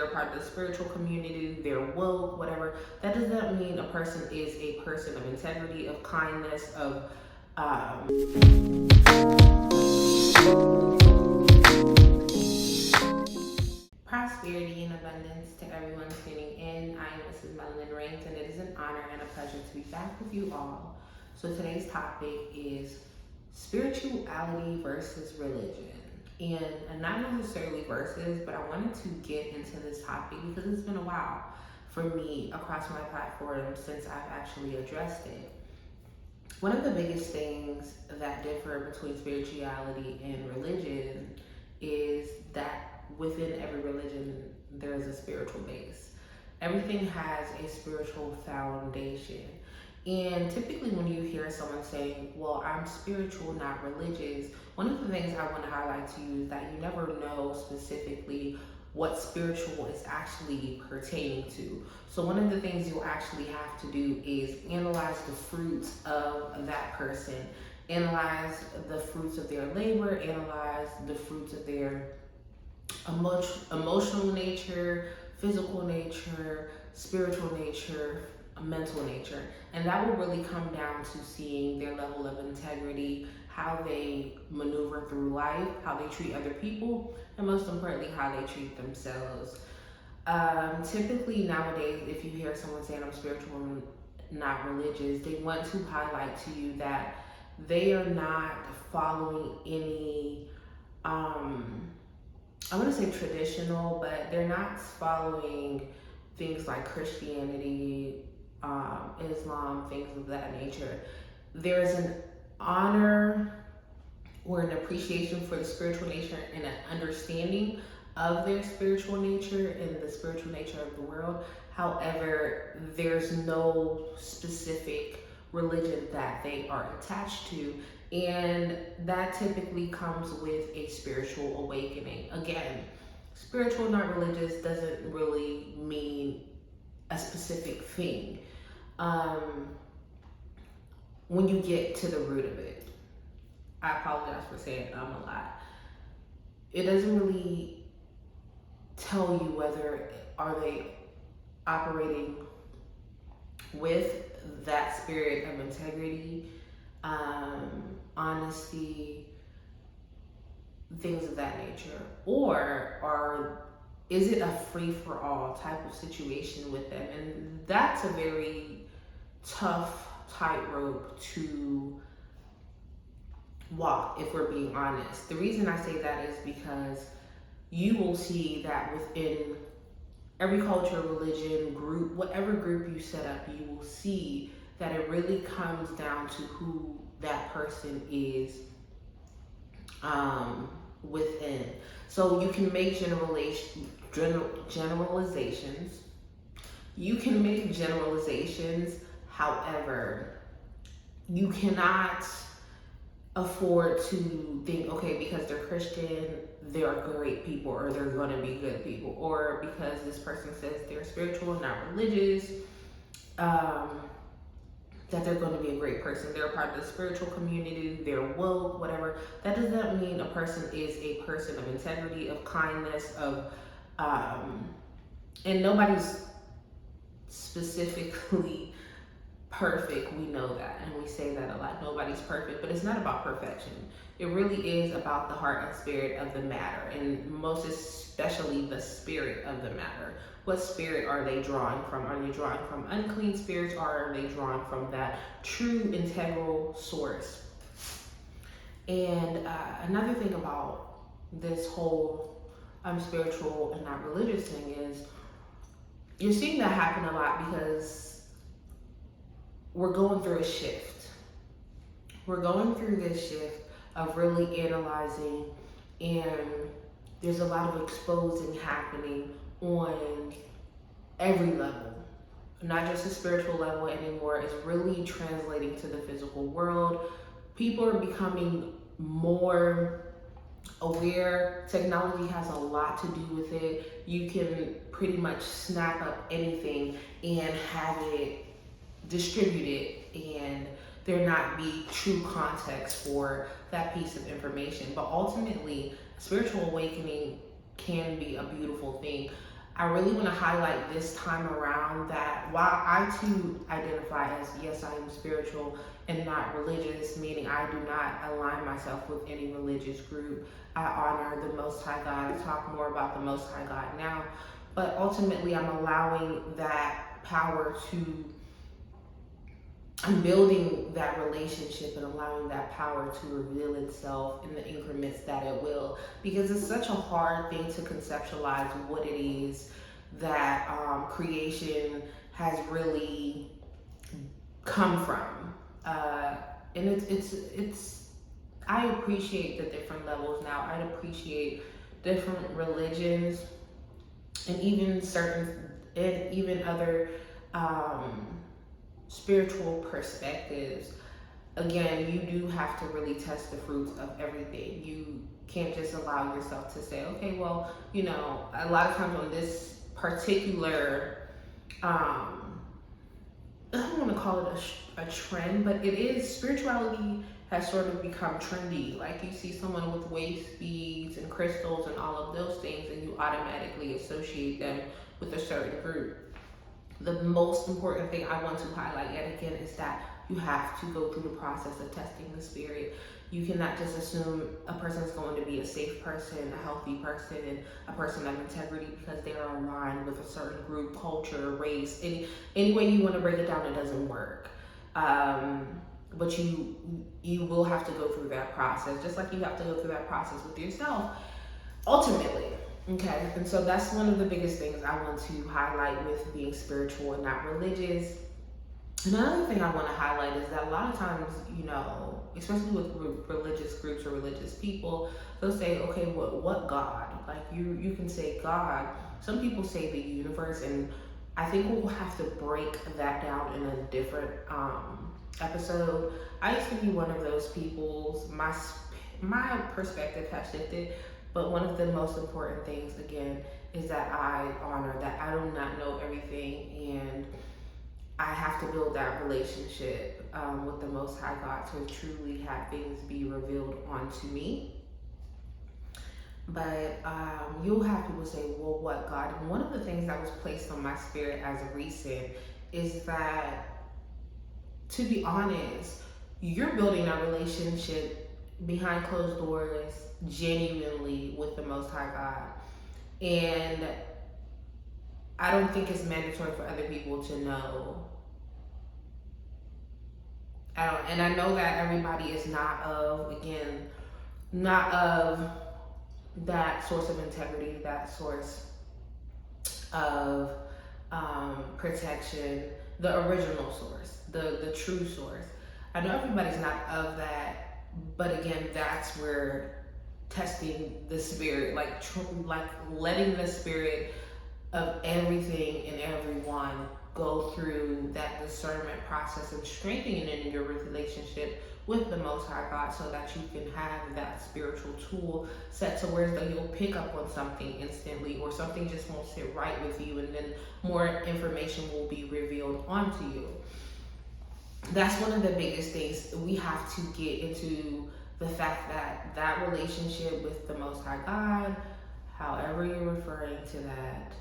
they're a part of the spiritual community, they're woke, whatever. That does not mean a person is a person of integrity, of kindness, of prosperity and abundance to everyone tuning in. I am Mrs.Melanin, and it is an honor and a pleasure to be back with you all. So today's topic is spirituality versus religion. And not necessarily versus, but I wanted to get into this topic because it's been a while for me across my platform since I've actually addressed it. One of the biggest things that differ between spirituality and religion is that within every religion, there is a spiritual base. Everything has a spiritual foundation. And typically when you hear someone saying, well, I'm spiritual, not religious, one of the things I want to highlight to you is that you never know specifically what spiritual is actually pertaining to. So one of the things you'll actually have to do is analyze the fruits of that person, analyze the fruits of their labor, analyze the fruits of their emotional nature, physical nature, spiritual nature, mental nature. And that will really come down to seeing their level of integrity, how they maneuver through life, how they treat other people, and most importantly, how they treat themselves. Typically nowadays, if you hear someone saying I'm spiritual, not religious, they want to highlight to you that they are not following any, I want to say traditional, but they're not following things like Christianity, Islam, things of that nature. There's an honor or an appreciation for the spiritual nature and an understanding of their spiritual nature and the spiritual nature of the world. However, there's no specific religion that they are attached to, and that typically comes with a spiritual awakening. Again, spiritual, not religious, doesn't really mean a specific thing. When you get to the root of it, I apologize for saying a lot. It doesn't really tell you whether are they operating with that spirit of integrity, honesty, things of that nature, or is it a free-for-all type of situation with them? And that's a very tough tightrope to walk, if we're being honest. The reason I say that is because you will see that within every culture, religion, group, whatever group you set up, you will see that it really comes down to who that person is within. So you can make generalizations. You can make generalizations. However, you cannot afford to think, okay, because they're Christian, they're great people, or they're going to be good people, or because this person says they're spiritual, not religious, that they're going to be a great person. They're a part of the spiritual community, they're woke, whatever. That does not mean a person is a person of integrity, of kindness, of, and nobody's specifically perfect. We know that, and we say that a lot. Nobody's perfect, but it's not about perfection. It really is about the heart and spirit of the matter, and most especially the spirit of the matter. What spirit are they drawing from? Are they drawing from unclean spirits, or are they drawing from that true integral source? And another thing about this whole spiritual and not religious thing is you're seeing that happen a lot because we're going through a shift. We're going through this shift of really analyzing, and there's a lot of exposing happening on every level, not just the spiritual level anymore. It's really translating to the physical world. People are becoming more aware. Technology has a lot to do with it. You can pretty much snap up anything and have it distributed, and there not be true context for that piece of information. But ultimately, spiritual awakening can be a beautiful thing. I really want to highlight this time around that while I too identify as, yes, I am spiritual and not religious, meaning I do not align myself with any religious group. I honor the Most High God. I talk more about the Most High God now, but ultimately I'm allowing that power to, I'm building that relationship and allowing that power to reveal itself in the increments that it will, because it's such a hard thing to conceptualize what it is that creation has really come from. And it's I appreciate the different levels now. I appreciate different religions and even other spiritual perspectives. Again, you do have to really test the fruits of everything. You can't just allow yourself to say, okay, well, a lot of times on this particular, I don't want to call it a trend, but it is, spirituality has sort of become trendy. Like you see someone with waist beads and crystals and all of those things, and you automatically associate them with a certain group. The most important thing I want to highlight yet again is that you have to go through the process of testing the spirit. You cannot just assume a person is going to be a safe person, a healthy person, and a person of integrity because they are aligned with a certain group, culture, race. Any way you want to break it down, it doesn't work. But you will have to go through that process, just like you have to go through that process with yourself, ultimately. Okay, and so that's one of the biggest things I want to highlight with being spiritual and not religious. Another thing I want to highlight is that a lot of times, especially with religious groups or religious people, they'll say, okay, what God? Like you can say God. Some people say the universe, and I think we'll have to break that down in a different episode. I used to be one of those people. My perspective has shifted. But one of the most important things, again, is that I honor that I do not know everything, and I have to build that relationship with the Most High God to truly have things be revealed onto me. But you'll have people say, well, what God? And one of the things that was placed on my spirit as a recent is that, to be honest, you're building that relationship behind closed doors, genuinely, with the Most High God. And I don't think it's mandatory for other people to know. And I know that everybody is not of that source of integrity, that source of protection, the original source, the true source. I know everybody's not of that, but again, that's where testing the spirit, like letting the spirit of everything and everyone go through that discernment process and strengthening your relationship with the Most High God, so that you can have that spiritual tool set to where you'll pick up on something instantly, or something just won't sit right with you, and then more information will be revealed onto you. That's one of the biggest things. We have to get into the fact that relationship with the Most High God, however you're referring to that,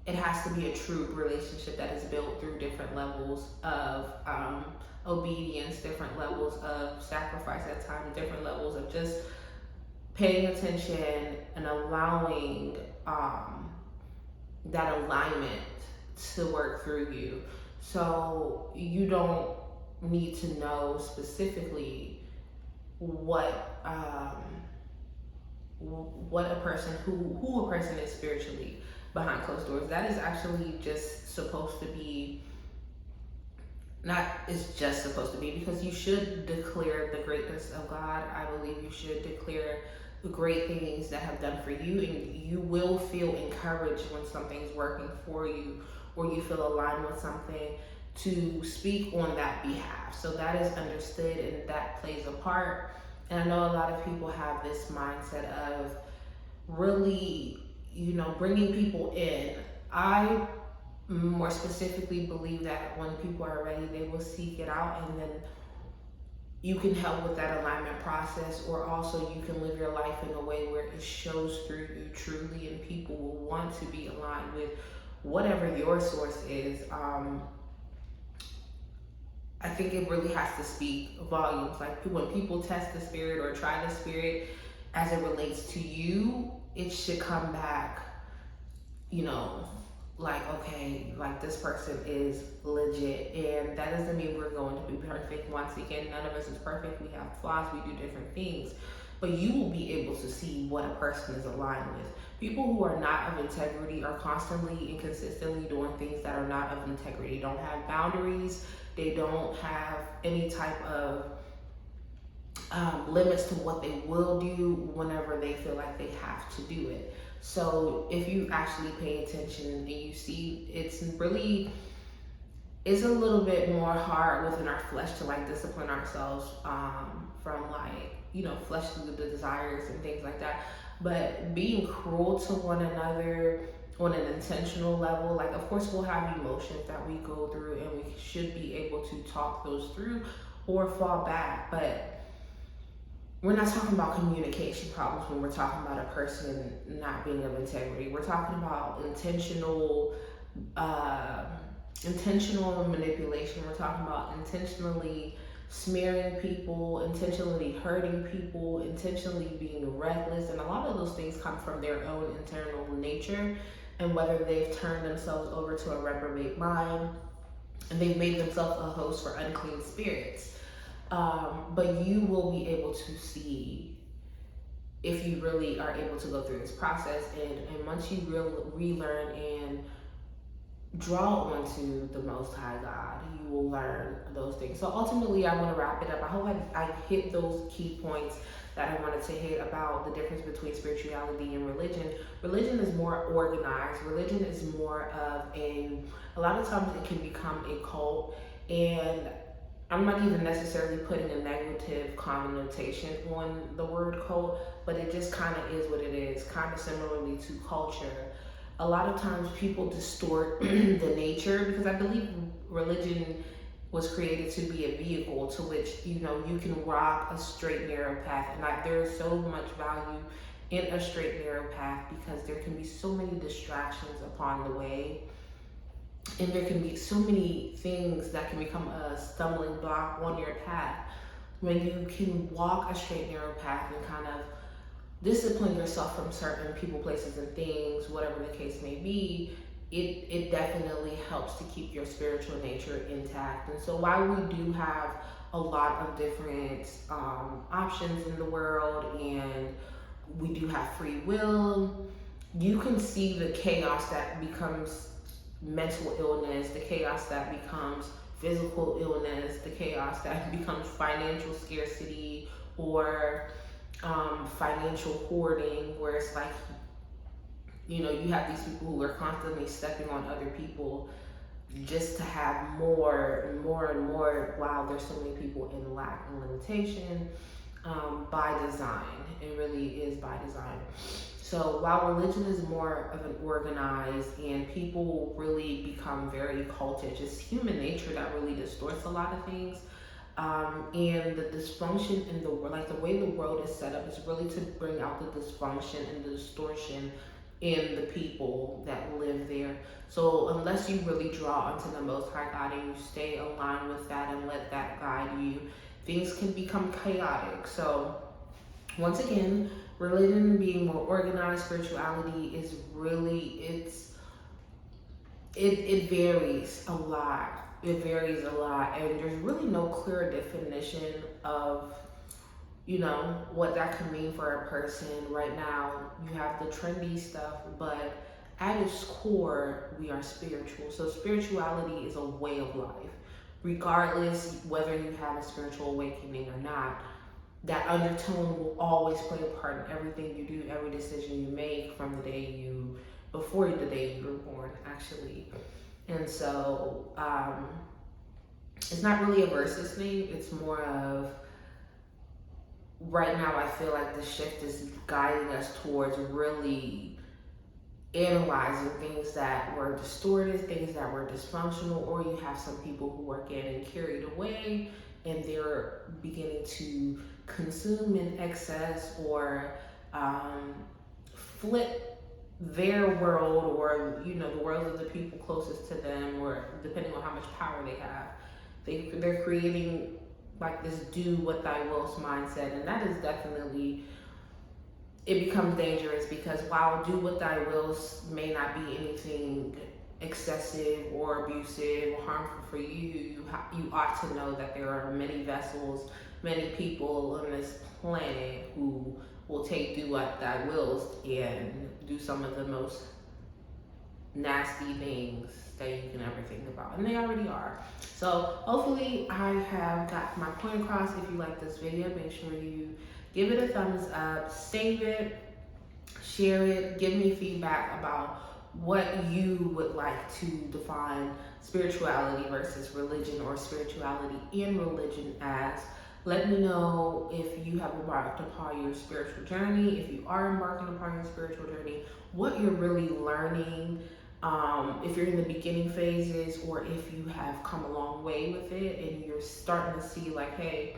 it has to be a true relationship that is built through different levels of obedience, different levels of sacrifice at times, different levels of just paying attention and allowing that alignment to work through you. So you don't need to know specifically what a person, who a person is spiritually behind closed doors. That is actually just supposed to be, because you should declare the greatness of God. I believe you should declare the great things that have done for you, and you will feel encouraged when something's working for you, or you feel aligned with something, to speak on that behalf. So that is understood, and that plays a part. And I know a lot of people have this mindset of really, bringing people in. I more specifically believe that when people are ready, they will seek it out, and then you can help with that alignment process, or also you can live your life in a way where it shows through you truly, and people will want to be aligned with whatever your source is. I think it really has to speak volumes. Like when people test the spirit or try the spirit as it relates to you, it should come back, you know, like, okay, like this person is legit. And that doesn't mean we're going to be perfect. Once again, none of us is perfect. We have flaws, we do different things. But you will be able to see what a person is aligned with. People who are not of integrity are constantly and consistently doing things that are not of integrity. They don't have boundaries. They don't have any type of limits to what they will do whenever they feel like they have to do it. So if you actually pay attention and you see, it's a little bit more hard within our flesh to like discipline ourselves from like, you know, fleshly desires and things like that. But being cruel to one another on an intentional level, like of course we'll have emotions that we go through and we should be able to talk those through or fall back. But we're not talking about communication problems when we're talking about a person not being of integrity. We're talking about intentional manipulation. We're talking about intentionally smearing people, intentionally hurting people, intentionally being reckless. And a lot of those things come from their own internal nature, and whether they've turned themselves over to a reprobate mind and they've made themselves a host for unclean spirits. But you will be able to see if you really are able to go through this process. And once you relearn and draw onto the Most High God, you will learn those things. So ultimately, I want to wrap it up. I hope I hit those key points that I wanted to hit about the difference between spirituality and religion. Religion is more organized. Religion is more of a lot of times it can become a cult, and I'm not even necessarily putting a negative connotation on the word cult, but it just kind of is what it is, kind of similarly to culture. A lot of times people distort the nature, because I believe religion was created to be a vehicle to which, you know, you can rock a straight, narrow path. And there is so much value in a straight, narrow path because there can be so many distractions upon the way. And there can be so many things that can become a stumbling block on your path. When you can walk a straight, narrow path and kind of discipline yourself from certain people, places, and things, whatever the case may be, it definitely helps to keep your spiritual nature intact. And so while we do have a lot of different options in the world and we do have free will, you can see the chaos that becomes mental illness, the chaos that becomes physical illness, the chaos that becomes financial scarcity or financial hoarding, where it's like, you know, you have these people who are constantly stepping on other people just to have more and more and more. Wow, there's so many people in lack and limitation by design. It really is by design. So while religion is more of an organized, and people really become very cultish, it's human nature that really distorts a lot of things. And the dysfunction in the world, like the way the world is set up, is really to bring out the dysfunction and the distortion in the people that live there. So unless you really draw onto the Most High God and you stay aligned with that and let that guide you, things can become chaotic. So once again, religion being more organized, spirituality is really, it varies a lot. It varies a lot, and there's really no clear definition of, you know, what that could mean for a person. Right now, you have the trendy stuff, but at its core, we are spiritual. So spirituality is a way of life. Regardless whether you have a spiritual awakening or not, that undertone will always play a part in everything you do, every decision you make from the day before the day you were born, actually. And so it's not really a versus thing. It's more of, right now I feel like the shift is guiding us towards really analyzing things that were distorted, things that were dysfunctional, or you have some people who are getting carried away and they're beginning to consume in excess, or flip their world, or the world of the people closest to them, or depending on how much power they have, they're creating like this do what thy will's mindset. And that is definitely, it becomes dangerous, because while do what thy wills may not be anything excessive or abusive or harmful for you, you ought to know that there are many vessels, many people on this planet who will take do what thy wills and do some of the most nasty things that you can ever think about, and they already are. So hopefully I have got my point across. If you like this video, make sure you give it a thumbs up, save it, share it, give me feedback about what you would like to define spirituality versus religion, or spirituality in religion as. Let me know if you have embarked upon your spiritual journey, if you are embarking upon your spiritual journey, what you're really learning, if you're in the beginning phases, or if you have come a long way with it and you're starting to see like, hey,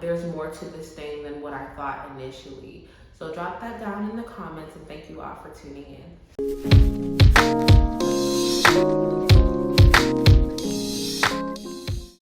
there's more to this thing than what I thought initially. So drop that down in the comments, and thank you all for tuning in.